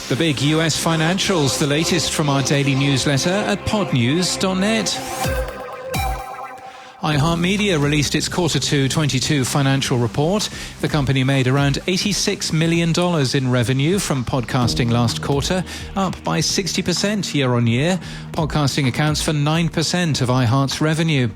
The big US financials, the latest from our daily newsletter at podnews.net. iHeart Media released its Q2 22 financial report. The company made around $86 million in revenue from podcasting last quarter, up by 60% year-on-year. Podcasting accounts for 9% of iHeart's revenue.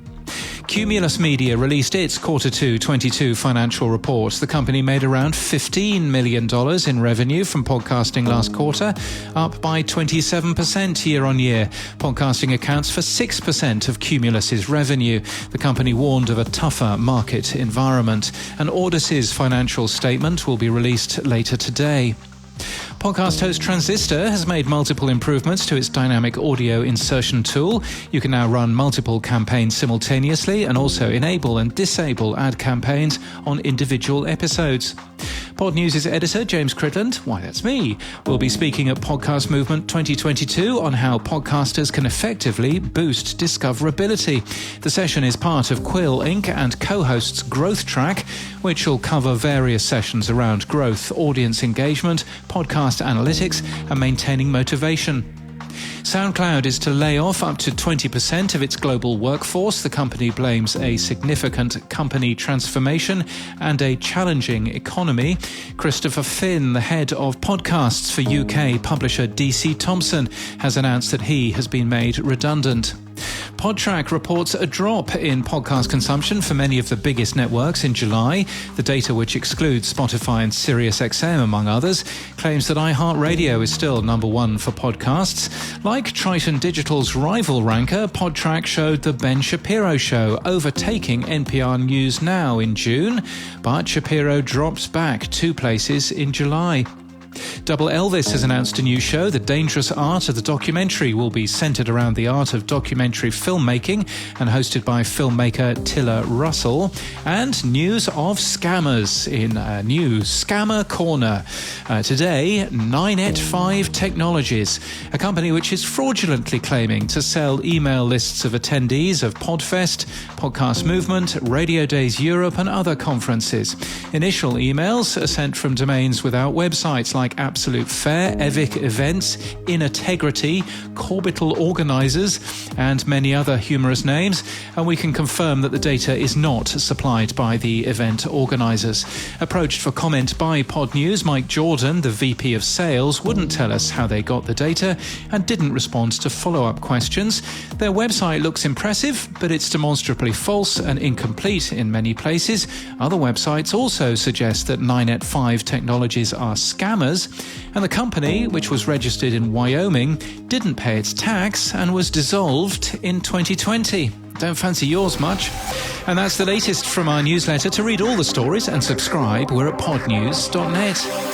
Cumulus Media released its Q2 22 financial report. The company made around $15 million in revenue from podcasting last quarter, up by 27% year-on-year. Podcasting accounts for 6% of Cumulus's revenue. The company warned of a tougher market environment. An Audis's financial statement will be released later today. Podcast host Transistor has made multiple improvements to its dynamic audio insertion tool. You can now run multiple campaigns simultaneously and also enable and disable ad campaigns on individual episodes. Podnews' editor, James Cridland, why that's me, will be speaking at Podcast Movement 2022 on how podcasters can effectively boost discoverability. The session is part of Quill Inc. and co-hosts Growth Track, which will cover various sessions around growth, audience engagement, podcast analytics, and maintaining motivation. SoundCloud is to lay off up to 20% of its global workforce. The company blames a significant company transformation and a challenging economy. Christopher Finn, the head of podcasts for UK publisher DC Thomson, has announced that he has been made redundant. Podtrac reports a drop in podcast consumption for many of the biggest networks in July. The data, which excludes Spotify and SiriusXM, among others, claims that iHeartRadio is still number one for podcasts. Like Triton Digital's rival ranker, Podtrac showed The Ben Shapiro Show overtaking NPR News Now in June, but Shapiro dropped back 2 places in July. Double Elvis has announced a new show. The Dangerous Art of the documentary will be centered around the art of documentary filmmaking and hosted by filmmaker Tilla Russell. And news of scammers in a new Scammer Corner. Today, 9at5 Technologies, a company which is fraudulently claiming to sell email lists of attendees of Podfest, Podcast Movement, Radio Days Europe and other conferences. Initial emails are sent from domains without websites like Absolute Fair, Evic Events, Integrity, Corbital Organizers, and many other humorous names, and we can confirm that the data is not supplied by the event organizers. Approached for comment by Podnews, Mike Jordan, the VP of Sales, wouldn't tell us how they got the data and didn't respond to follow-up questions. Their website looks impressive, but it's demonstrably false and incomplete in many places. Other websites also suggest that 9at5 Technologies are scammers, and the company, which was registered in Wyoming, didn't pay its tax and was dissolved in 2020. Don't fancy yours much. And that's the latest from our newsletter. To read all the stories and subscribe, we're at podnews.net.